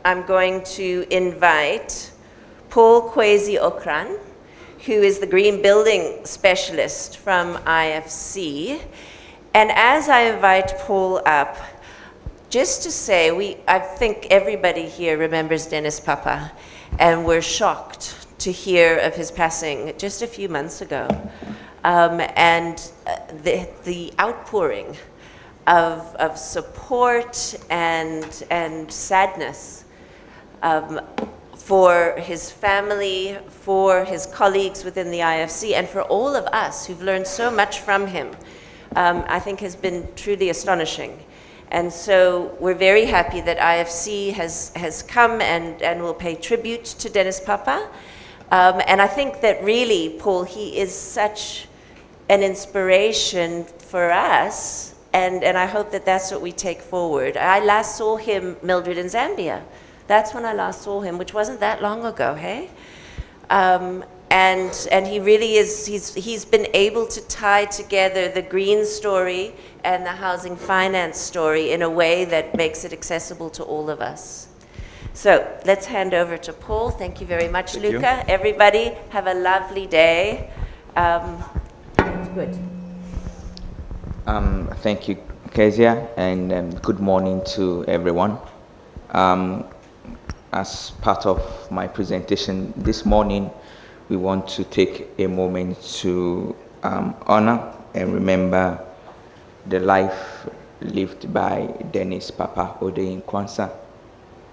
I'm going to invite Paul Kwesi Okran, who is the Green Building Specialist from IFC. And as I invite Paul up, just to say, I think everybody here remembers Dennis Papa, and we're shocked to hear of his passing just a few months ago. And the outpouring of support and sadness for his family, for his colleagues within the IFC, and for all of us who've learned so much from him, I think has been truly astonishing. And so we're very happy that IFC has come and will pay tribute to Dennis Papa. And I think that really, Paul, he is such an inspiration for us, and I hope that that's what we take forward. I last saw him, Mildred, in Zambia. That's when I last saw him, which wasn't that long ago, hey? And he really is, he's been able to tie together the green story and the housing finance story in a way that makes it accessible to all of us. So let's hand over to Paul. Thank you very much, Luca. Everybody, have a lovely day. Good. Thank you, Kezia, and good morning to everyone. As part of my presentation this morning, we want to take a moment to honor and remember the life lived by Dennis Papa Odeyin-Kwanzaa.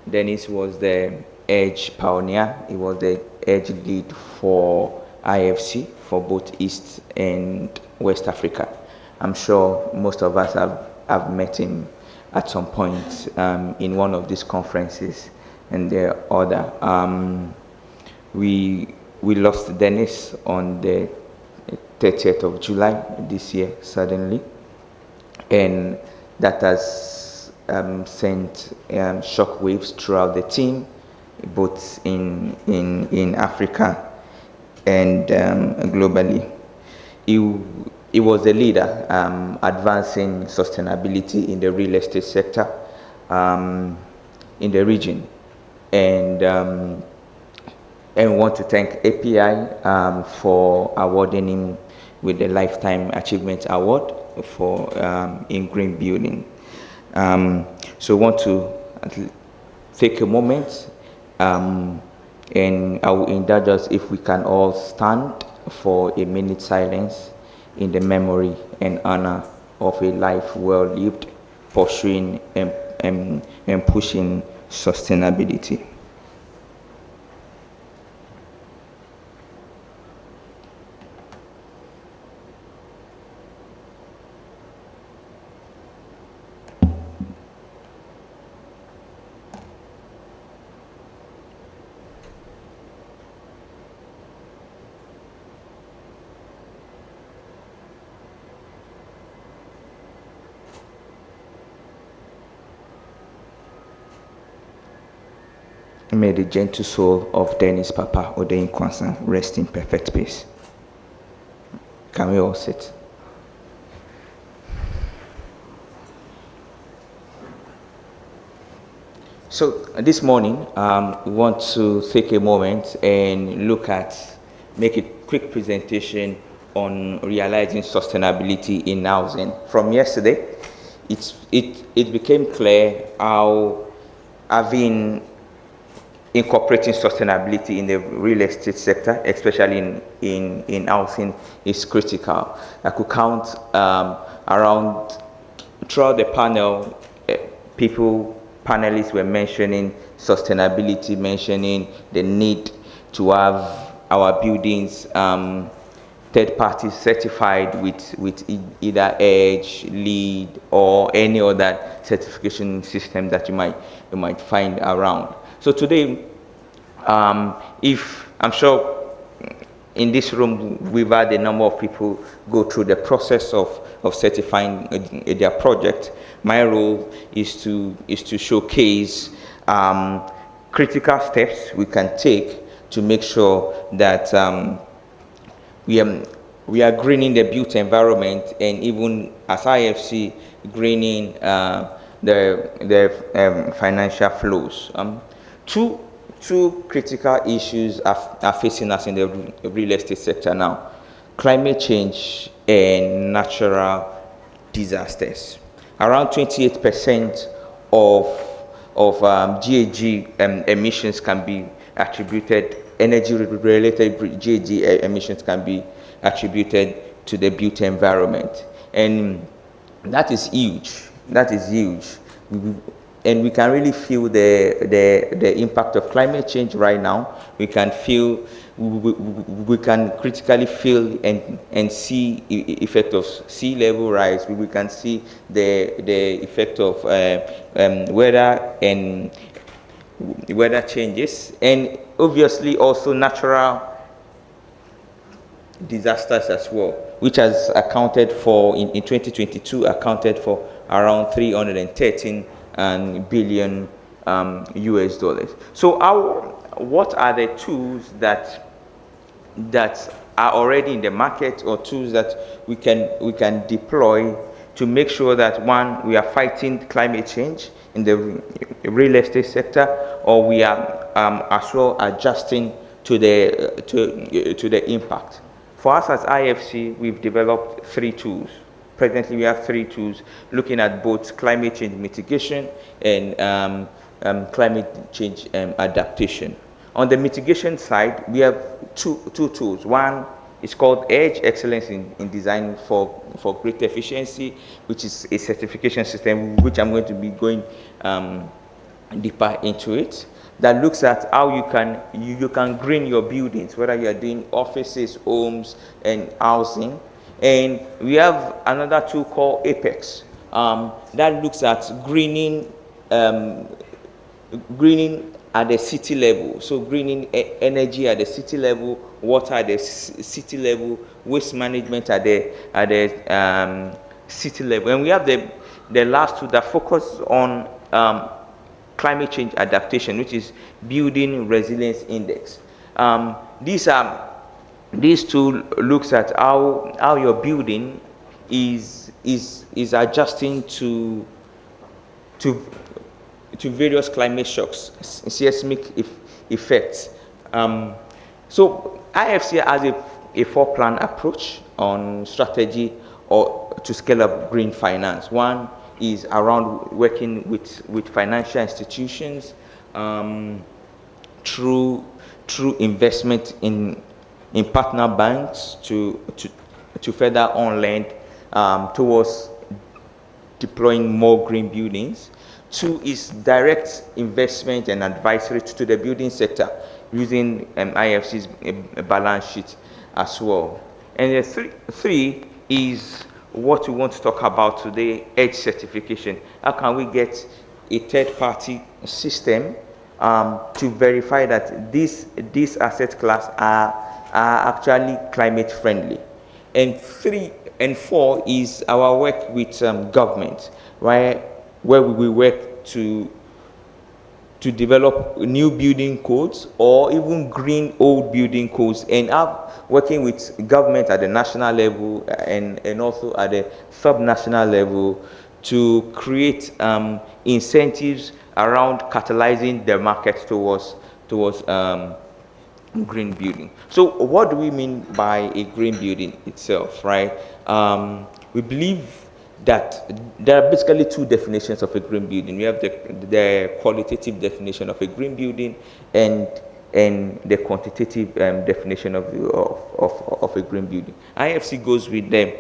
Dennis was the EDGE pioneer. He was the EDGE lead for IFC for both East and West Africa. I'm sure most of us have met him at some point in one of these conferences and the other. We lost Dennis on the 30th of July this year, suddenly, and that has sent shockwaves throughout the team, both in Africa and globally. He was a leader advancing sustainability in the real estate sector in the region, and want to thank API for awarding him with the Lifetime Achievement Award for in green building. So want to take a moment, and I will indulge us if we can all stand for a minute silence in the memory and honor of a life well lived, pursuing and pushing sustainability. May the gentle soul of Dennis Papa Odeyin-Kwanzaa rest in perfect peace. Can we all sit? So this morning, we want to take a moment and make a quick presentation on realizing sustainability in housing. From yesterday, it became clear how incorporating sustainability in the real estate sector, especially in housing, is critical. I could count around throughout the panel, panelists were mentioning sustainability, mentioning the need to have our buildings third party certified with either EDGE, LEED, or any other certification system that you might find around. So today, if I'm sure in this room we've had a number of people go through the process of certifying their project, my role is to showcase critical steps we can take to make sure that we are greening the built environment, and even as IFC greening the financial flows. Two critical issues are facing us in the real estate sector now: climate change and natural disasters. Around 28% of GHG emissions can be attributed, energy-related GHG emissions can be attributed to the built environment, and that is huge. That is huge. And we can really feel the impact of climate change right now. We can feel, we can critically feel and see the effect of sea level rise. We can see the effect of weather and weather changes, and obviously also natural disasters as well, which has accounted for, in 2022, accounted for around 313 billion US dollars. So what are the tools that are already in the market, or tools that we can deploy to make sure that, one, we are fighting climate change in the real estate sector, or we are as well adjusting to the impact? For us as IFC, we've developed 3 tools. Presently, we have 3 tools looking at both climate change mitigation and climate change adaptation. On the mitigation side, we have two tools. One is called EDGE, Excellence in Design for Greater Efficiency, which is a certification system, which I'm going to be going deeper into it, that looks at how you can green your buildings, whether you are doing offices, homes, and housing. And we have another tool called APEX that looks at greening at the city level. So greening energy at the city level, water at the city level, waste management at the city level. And we have the last two that focus on climate change adaptation, which is Building Resilience Index. These two looks at how your building is adjusting to various climate shocks, seismic effects. So IFC has a 4-plan approach on strategy or to scale up green finance. One is around working with financial institutions through investment in partner banks to further on lend towards deploying more green buildings. 2 is direct investment and advisory to the building sector using IFC's balance sheet as well. And the 3 is what we want to talk about today: EDGE certification. How can we get a third-party system to verify that this asset class are actually climate friendly? And 4 is our work with government, right? Where we work to develop new building codes, or even green old building codes, and working with government at the national level and also at the sub-national level to create incentives around catalyzing the market towards green building. So what do we mean by a green building itself, right? We believe that there are basically 2 definitions of a green building. We have the qualitative definition of a green building and the quantitative definition of a green building. IFC goes with the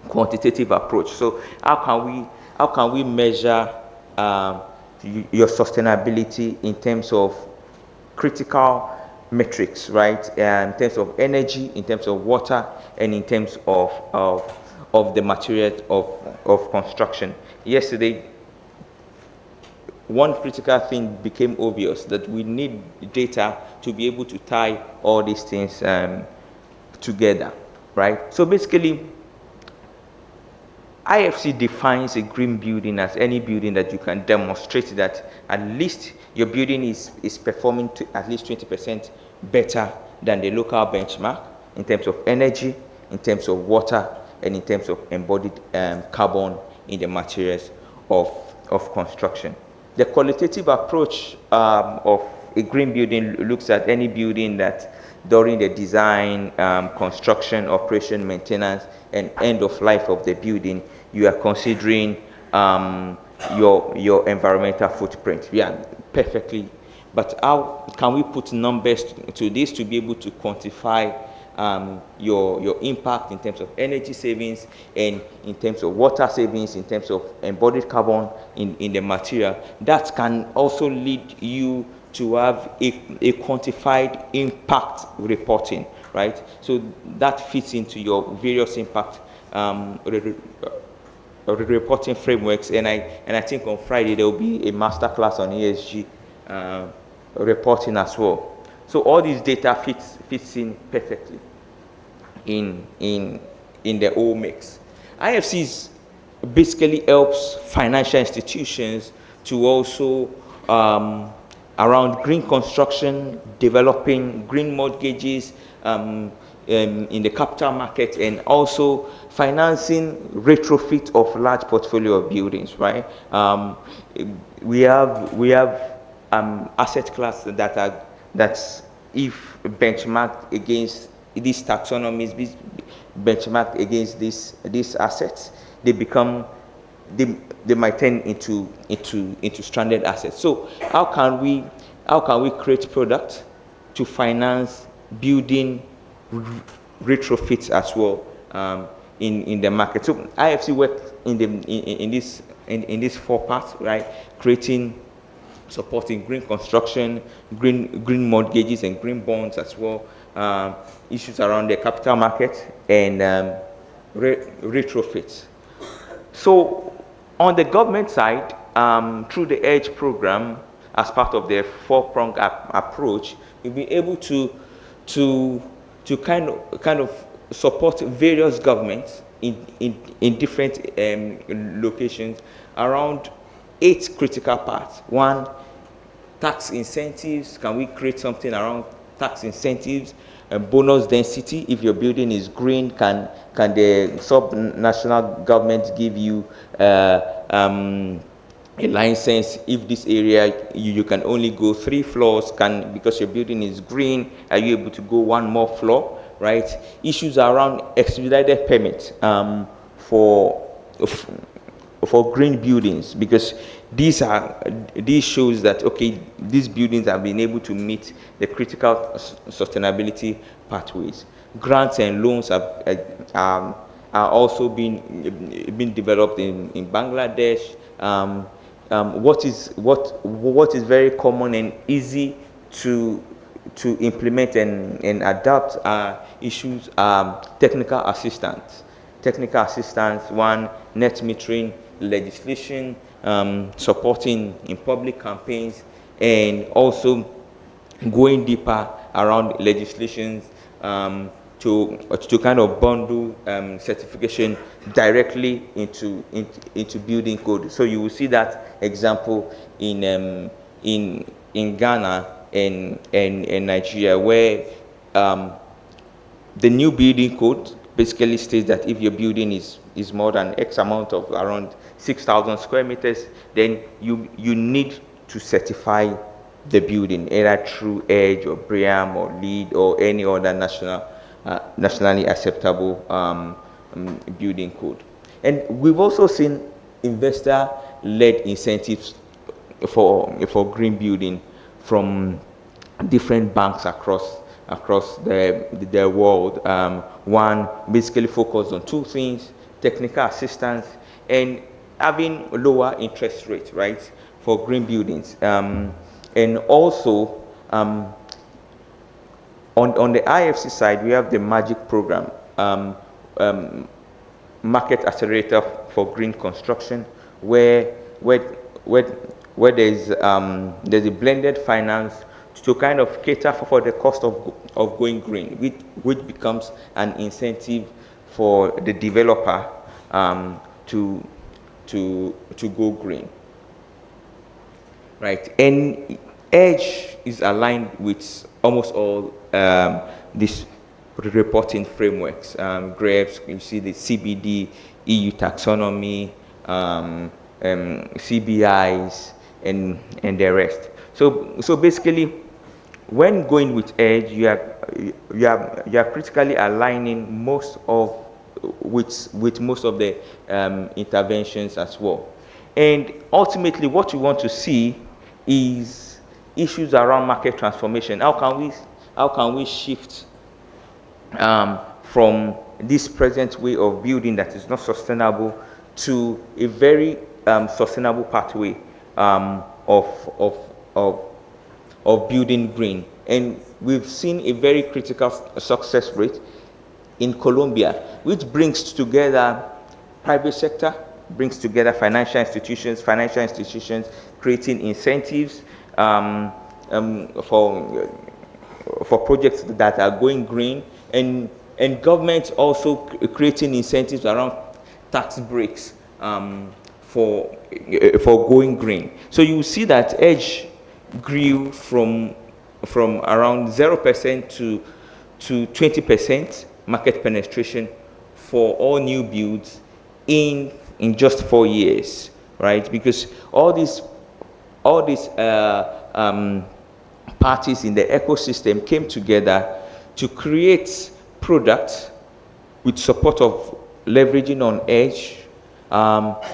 quantitative approach. So how can we measure your sustainability in terms of critical metrics, right? In terms of energy, in terms of water, and in terms of the materials of construction. Yesterday, one critical thing became obvious, that we need data to be able to tie all these things together, right? So basically, IFC defines a green building as any building that you can demonstrate that at least your building is performing to at least 20% better than the local benchmark in terms of energy, in terms of water, and in terms of embodied carbon in the materials of construction. The qualitative approach of a green building looks at any building that during the design, construction, operation, maintenance, and end of life of the building, you are considering your environmental footprint. Yeah, perfectly. But how can we put numbers to this to be able to quantify your impact in terms of energy savings and in terms of water savings, in terms of embodied carbon in the material? That can also lead you to have a quantified impact reporting, right? So that fits into your various impact reporting frameworks, and I think on Friday there will be a masterclass on ESG reporting as well. So all these data fits in perfectly in the whole mix. IFCs basically helps financial institutions to also around green construction, developing green mortgages in the capital market, and also financing retrofit of large portfolio of buildings, right? We have asset class that's if benchmarked against these taxonomies, benchmarked against these assets, they might turn into stranded assets. So how can we create product to finance building retrofits as well in the market? So IFC work in this four parts, right? Supporting green construction, green mortgages, and green bonds as well. Issues around the capital market and retrofits. So on the government side, through the EDGE program, as part of their four-pronged approach, we'll be able to kind of support various governments in different locations around 8 critical parts. One, tax incentives. Can we create something around tax incentives? Bonus density. If your building is green, can the sub-national government give you a license? If this area you can only go 3 floors, because your building is green, are you able to go 1 more floor? Right? Issues around expedited permit for green buildings, because these shows that okay, these buildings have been able to meet the critical sustainability pathways. Grants and loans are also being developed in Bangladesh. What is very common and easy to implement and adapt issues technical assistance. One, net metering legislation, supporting in public campaigns, and also going deeper around legislations to kind of bundle certification directly into building code. So you will see that example in Ghana and Nigeria, where the new building code basically states that if your building is more than X amount of around 6,000 square meters, then you need to certify the building either through EDGE or BREEAM or LEED or any other nationally acceptable building code. And we've also seen investor-led incentives for green building from different banks across the world. One basically focused on 2 things: technical assistance and having lower interest rates, right, for green buildings. And also on the IFC side, we have the MAGIC program, market accelerator for green construction, where there's a blended finance to kind of cater for the cost of going green, which becomes an incentive for the developer to go green, right? And EDGE is aligned with almost all these reporting frameworks. GREPS, you see the CBD, EU taxonomy, CBIs, and the rest. So basically, when going with edge, you are critically aligning most of with most of the interventions as well. And ultimately, what we want to see is issues around market transformation. How can we shift from this present way of building that is not sustainable to a very sustainable pathway of building green? And we've seen a very critical success rate in Colombia, which brings together private sector, brings together financial institutions, creating incentives for projects that are going green, and government also creating incentives around tax breaks for going green. So you see that edge grew from around 0% to 20% market penetration for all new builds in just 4 years, right? Because all these parties in the ecosystem came together to create products with support of leveraging on edge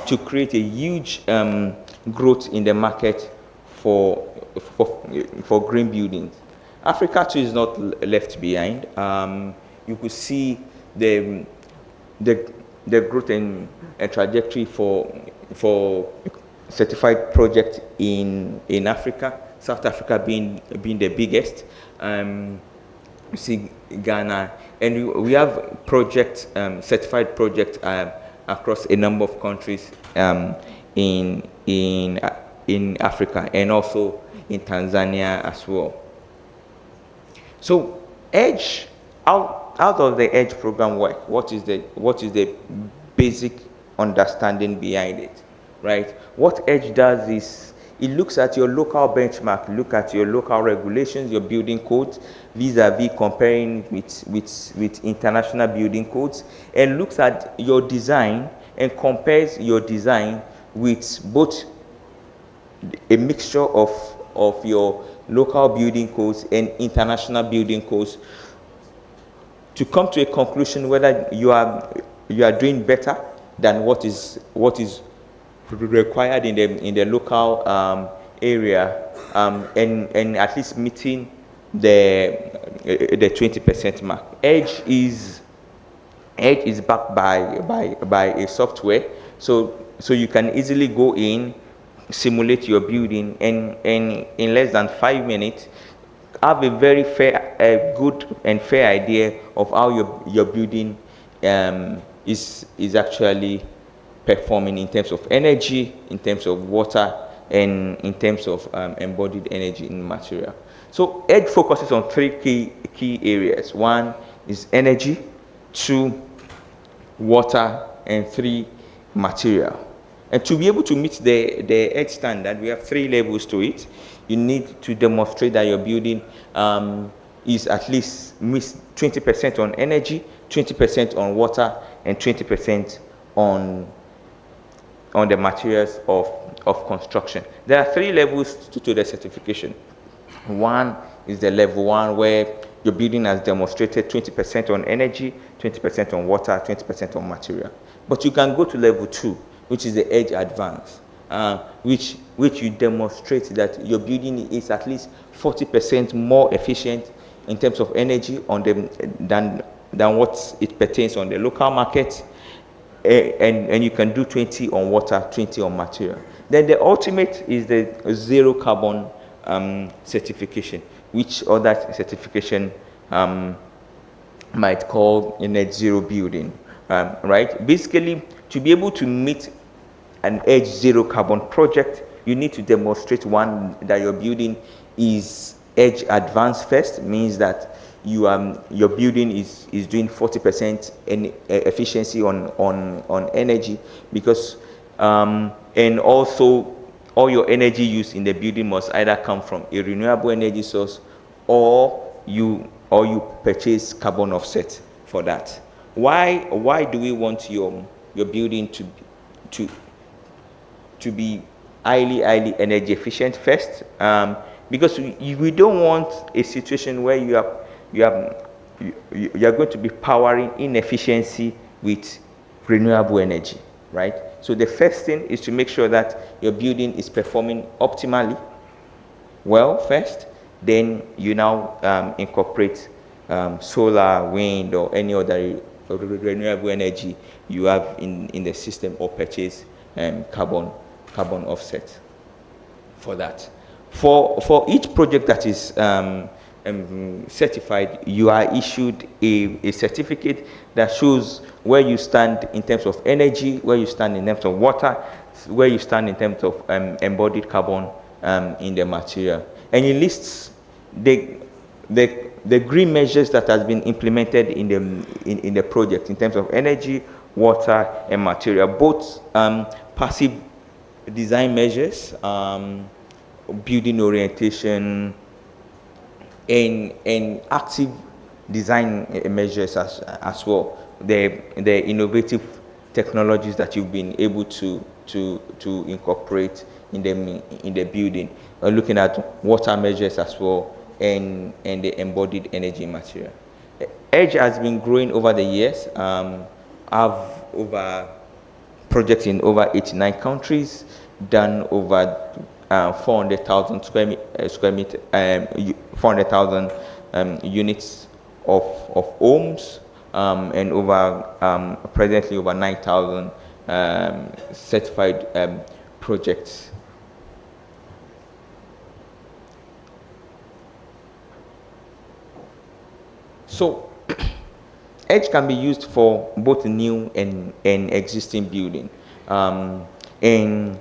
to create a huge growth in the market for green buildings. Africa too is not left behind. You could see the growth and trajectory for certified projects in Africa. South Africa being the biggest. You see Ghana, and we have certified projects across a number of countries in Africa, and also in Tanzania as well. So EDGE, how does the EDGE program work? What is the basic understanding behind it, right? What EDGE does is it looks at your local benchmark, look at your local regulations, your building codes, vis-a-vis comparing with international building codes, and looks at your design and compares your design with both a mixture of your local building codes and international building codes to come to a conclusion whether you are doing better than what is required in the local area, and at least meeting the 20% mark. EDGE is backed by a software, so you can easily go in, simulate your building, and in less than 5 minutes have a very good and fair idea of how your building is actually performing in terms of energy, in terms of water, and in terms of embodied energy in material. So EDGE focuses on 3 key areas. 1 is energy, 2 water, and 3 material. And to be able to meet the EDGE standard, we have 3 levels to it. You need to demonstrate that your building is at least meets 20% on energy, 20% on water, and 20% on the materials of construction. There are 3 levels to the certification. 1 is the level 1, where your building has demonstrated 20% on energy, 20% on water, 20% on material. But you can go to level 2, which is the EDGE Advanced, which you demonstrate that your building is at least 40% more efficient in terms of energy than what it pertains on the local market, and you can do 20 on water, 20 on material. Then the ultimate is the zero carbon certification, which other certification might call a net zero building, right? Basically, to be able to meet an EDGE zero carbon project, you need to demonstrate, 1, that your building is EDGE Advanced first, means that your building is doing 40% efficiency on energy, because and also all your energy use in the building must either come from a renewable energy source, or you purchase carbon offset for that. Why do we want your building to be highly energy efficient first, because we don't want a situation where you are going to be powering inefficiency with renewable energy, right? So the first thing is to make sure that your building is performing optimally well first. Then you now incorporate solar, wind, or any other renewable energy you have in the system, or purchase carbon offset for that. For each project that is certified, you are issued a certificate that shows where you stand in terms of energy, where you stand in terms of water, where you stand in terms of embodied carbon in the material, and it lists the green measures that has been implemented in the project in terms of energy, water, and material, both passive design measures, building orientation, and active design measures as well. The innovative technologies that you've been able to incorporate in the building, looking at water measures as well, and the embodied energy material. EDGE has been growing over the years. Have over projects in over 89 countries, done over 400,000 units of homes, and over presently over 9,000 certified projects. So EDGE can be used for both new and existing building, and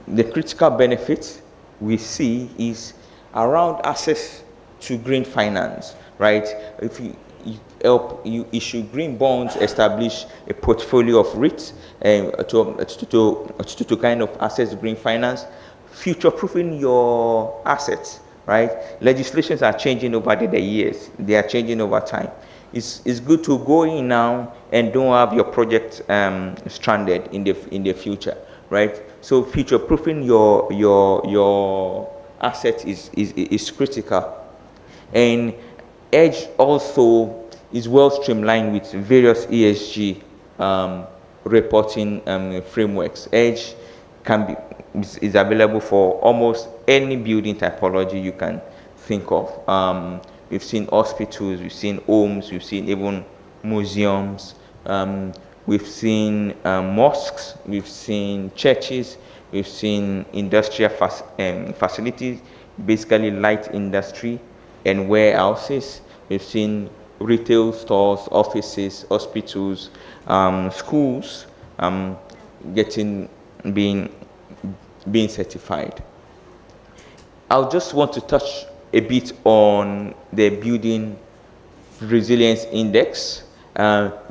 the critical benefits we see is around access to green finance, right? If you issue green bonds, establish a portfolio of REITs to kind of access green finance, future-proofing your assets, right? Legislations are changing over the years. They are changing over time. It's good to go in now and don't have your project stranded in the future, right? So future-proofing your asset is critical. And EDGE also is well streamlined with various ESG reporting frameworks. EDGE is available for almost any building typology you can think of. We've seen hospitals, we've seen homes, we've seen even museums, we've seen mosques, we've seen churches, we've seen industrial facilities, basically light industry and warehouses. We've seen retail stores, offices, hospitals, schools being certified. I'll just want to touch a bit on the Building Resilience Index.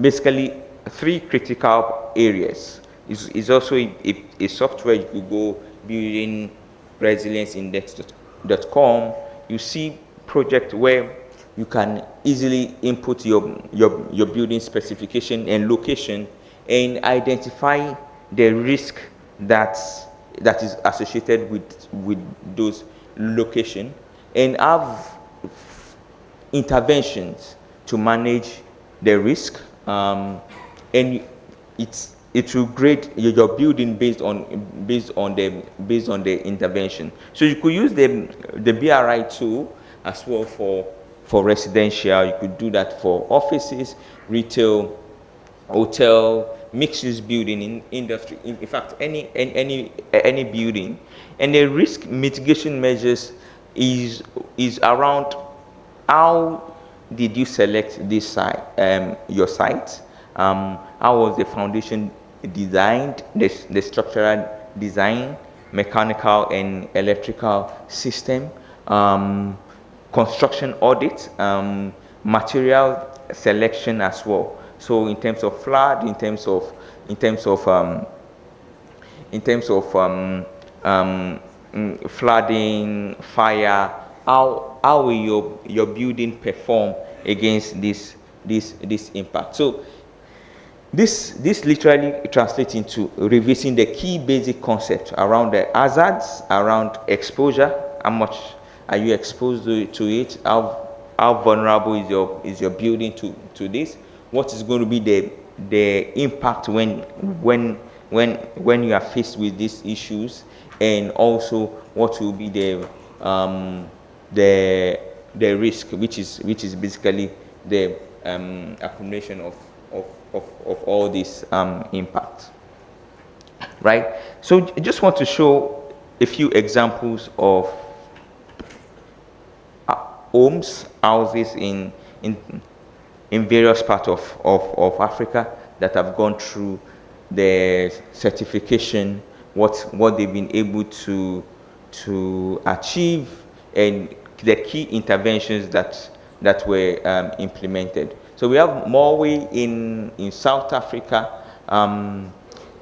Basically, 3 critical areas. It's also a software you could go Building Resilience Index.com. You see project where you can easily input your building specification and location and identify the risk that is associated with those location, and have interventions to manage the risk, and it will grade your building based on the intervention. So you could use the BRI tool as well for residential. You could do that for offices, retail, hotel, mixed-use building, in industry, in fact any building. And the risk mitigation measures is around how did you select this site, your site, how was the foundation designed, the structural design, mechanical and electrical system, construction audit, material selection as well. So in terms of flood, in terms of flooding, fire, how will your building perform against this impact? So This literally translates into revising the key basic concepts around the hazards, around exposure, how much are you exposed to it, how vulnerable is your building to this, what is going to be the impact when you are faced with these issues, and also what will be the risk, which is basically the accumulation of all these impacts, right? So I just want to show a few examples of homes, houses in various parts of Africa that have gone through the certification, what they've been able to achieve, and the key interventions that were implemented. So we have Norway in South Africa,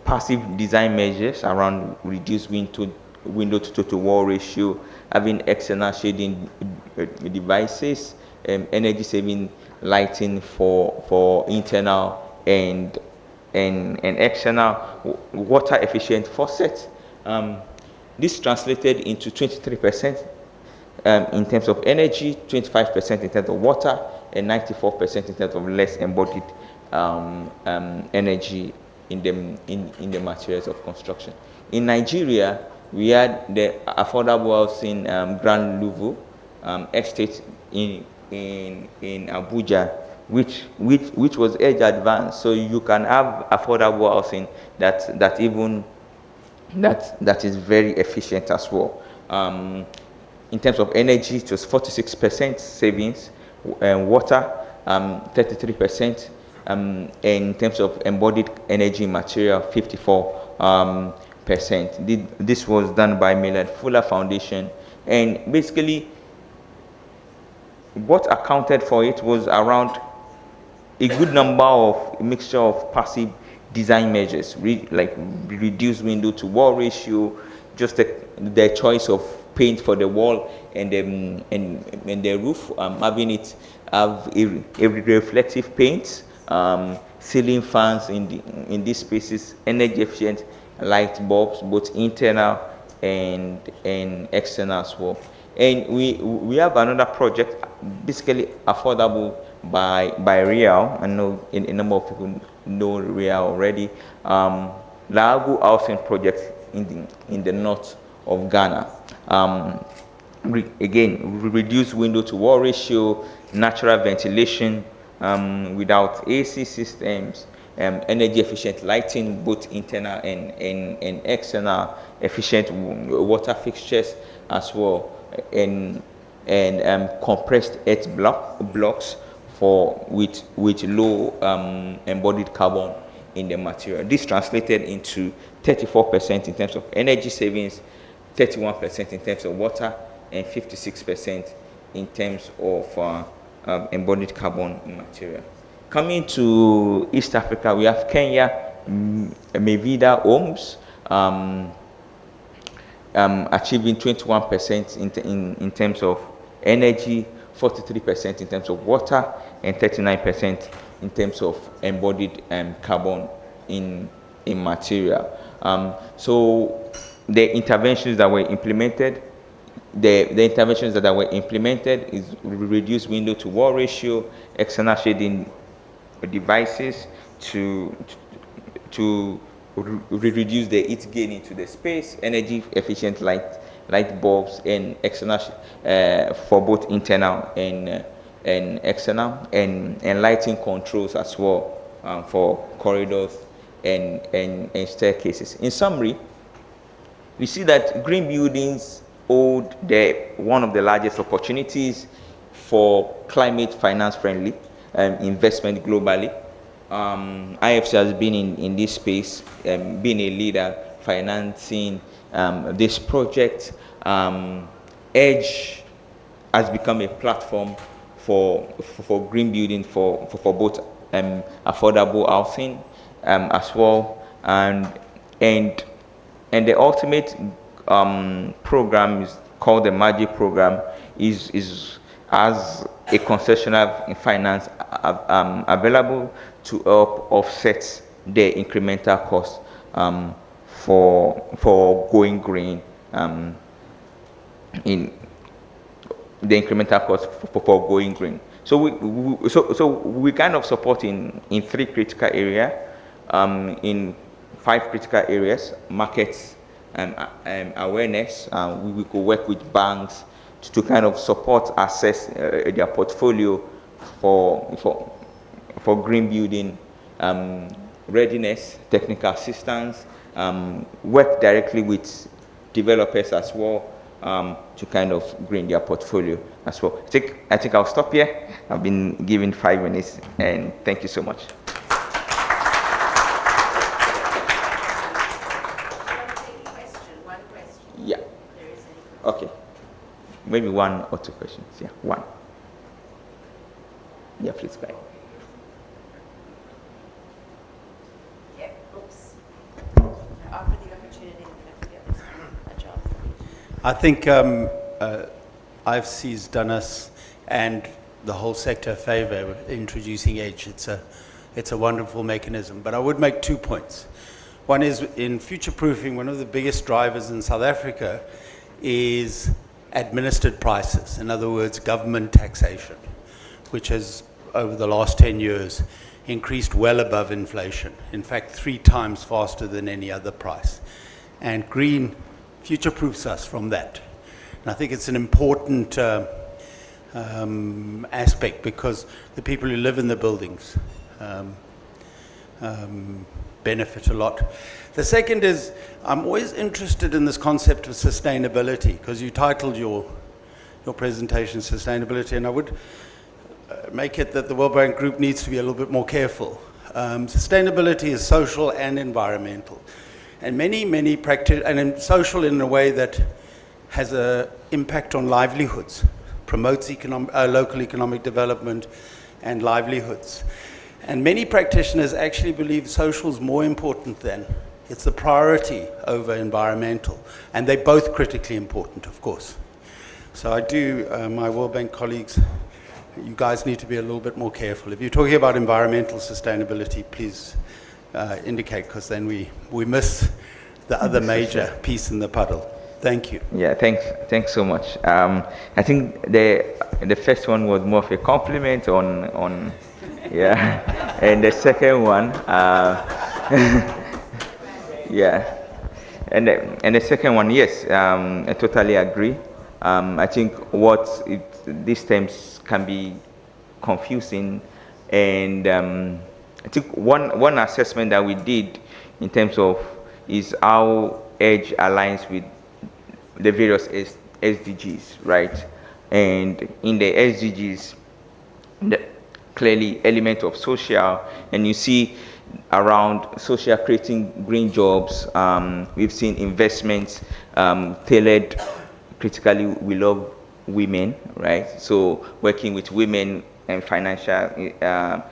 passive design measures around reduced window to total wall ratio, having external shading devices, energy saving lighting for internal and external, water efficient faucets. This translated into 23% in terms of energy, 25% in terms of water, and 94% in terms of less embodied energy in the materials of construction. In Nigeria, we had the affordable housing Grand Louveau estate in Abuja, which was edge advanced. So you can have affordable housing that is very efficient as well. In terms of energy, it was 46% savings, water 33%, and in terms of embodied energy material, 54%. This was done by Millard Fuller Foundation, and basically what accounted for it was around a good number of mixture of passive design measures, like reduced window to wall ratio, just the choice of paint for the wall and the roof, having it have a reflective paint, ceiling fans in these spaces, energy efficient light bulbs, both internal and external as well. And we have another project, basically affordable by Real. I know a number of people know Real already. Lago Housing Project in the north of Ghana. Again, reduced window to wall ratio, natural ventilation without AC systems, energy efficient lighting, both internal and external, efficient water fixtures as well, and compressed earth blocks with low embodied carbon in the material. This translated into 34% in terms of energy savings, 31% in terms of water, and 56% in terms of embodied carbon material. Coming to East Africa, we have Kenya, Mevida Homes, achieving 21% in terms of energy, 43% in terms of water, and 39% in terms of embodied carbon in material. So the interventions that were implemented, is reduce window to wall ratio, external shading devices to reduce the heat gain into the space, energy efficient light bulbs, and external for both internal and external, and lighting controls as well for corridors and staircases. In summary, we see that green buildings hold one of the largest opportunities for climate finance friendly investment globally. IFC has been in this space, being a leader, financing this project. Edge has become a platform for green building for both affordable housing as well, and the ultimate program is called the Magic program, is as a concessional finance available to help offset the incremental cost for going green in the incremental cost for going green. So we kind of support in 3 critical areas, in 5 critical areas: markets, awareness. We could work with banks to kind of support, assess their portfolio for green building, readiness, technical assistance, work directly with developers as well, to kind of green their portfolio as well. I think I'll stop here. I've been given 5 minutes, and thank you so much. Yeah. Okay. Maybe 1 or 2 questions. Yeah, 1. Yeah, please go ahead. Yeah, oops. Offer the opportunity to get this a job. I think IFC's done us and the whole sector a favor with introducing EDGE. It's a wonderful mechanism, but I would make 2 points. One is, in future-proofing, one of the biggest drivers in South Africa is administered prices. In other words, government taxation, which has, over the last 10 years, increased well above inflation. In fact, 3 times faster than any other price. And green future-proofs us from that. And I think it's an important aspect, because the people who live in the buildings benefit a lot. The second is, I'm always interested in this concept of sustainability, because you titled your presentation Sustainability, and I would make it that the World Bank Group needs to be a little bit more careful. Sustainability is social and environmental. And many practice, and social in a way that has an impact on livelihoods, promotes local economic development and livelihoods. And many practitioners actually believe social is more important than. It's the priority over environmental. And they're both critically important, of course. So I do, my World Bank colleagues, you guys need to be a little bit more careful. If you're talking about environmental sustainability, please indicate, because then we miss the other major piece in the puddle. Thank you. Yeah, thanks so much. I think the first one was more of a compliment on yeah, and the second one, yeah, and the second one, yes, I totally agree. I think these terms can be confusing, and I think one assessment that we did in terms of is how EDGE aligns with the various SDGs, right? And in the SDGs, clearly element of social, and you see around social creating green jobs. We've seen investments tailored critically. We love women, right? So working with women and financial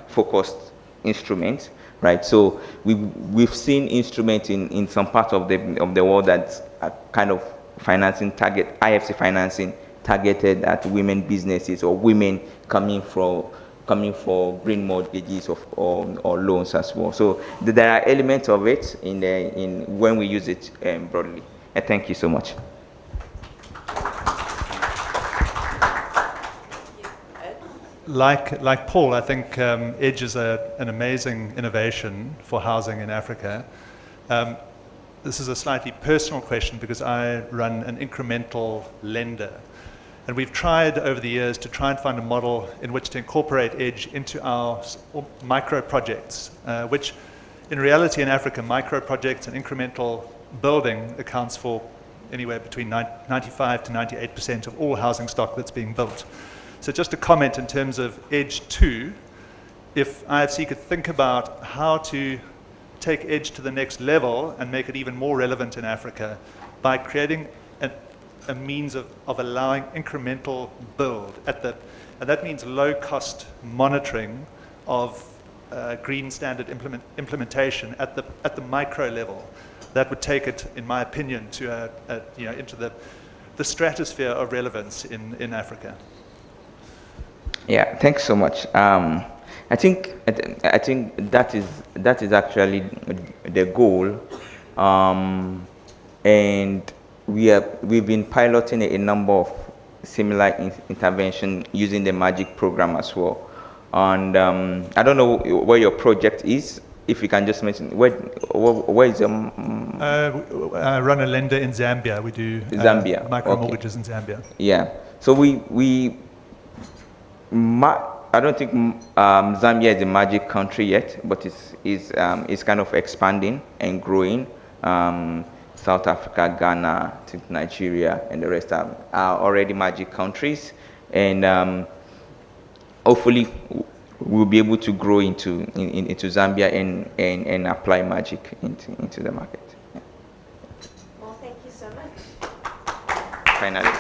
focused instruments, right? So we've seen instruments in some parts of the world that are kind of financing IFC financing targeted at women businesses or women coming for green mortgages or loans as well. So there are elements of it in when we use it broadly. Thank you so much. Like Paul, I think EDGE is an amazing innovation for housing in Africa. This is a slightly personal question because I run an incremental lender. And we've tried over the years to try and find a model in which to incorporate EDGE into our micro projects, which in reality in Africa, micro projects and incremental building accounts for anywhere between 95 to 98% of all housing stock that's being built. So just a comment in terms of EDGE 2, if IFC could think about how to take EDGE to the next level and make it even more relevant in Africa by creating a means of allowing incremental build and that means low cost monitoring of green standard implementation at the micro level. That would take it, in my opinion, to into the stratosphere of relevance in Africa. Yeah, thanks so much. I think that is actually the goal, and we've been piloting a number of similar intervention using the MAGIC program as well. And I don't know where your project is. If you can just mention where is your I run a lender in Zambia. We do Zambia micro mortgages in Zambia. Yeah. So I don't think Zambia is a magic country yet, but it's kind of expanding and growing. South Africa, Ghana, Nigeria, and the rest are already magic countries, and hopefully we'll be able to grow into Zambia and apply magic into the market. Well, thank you so much. Finally.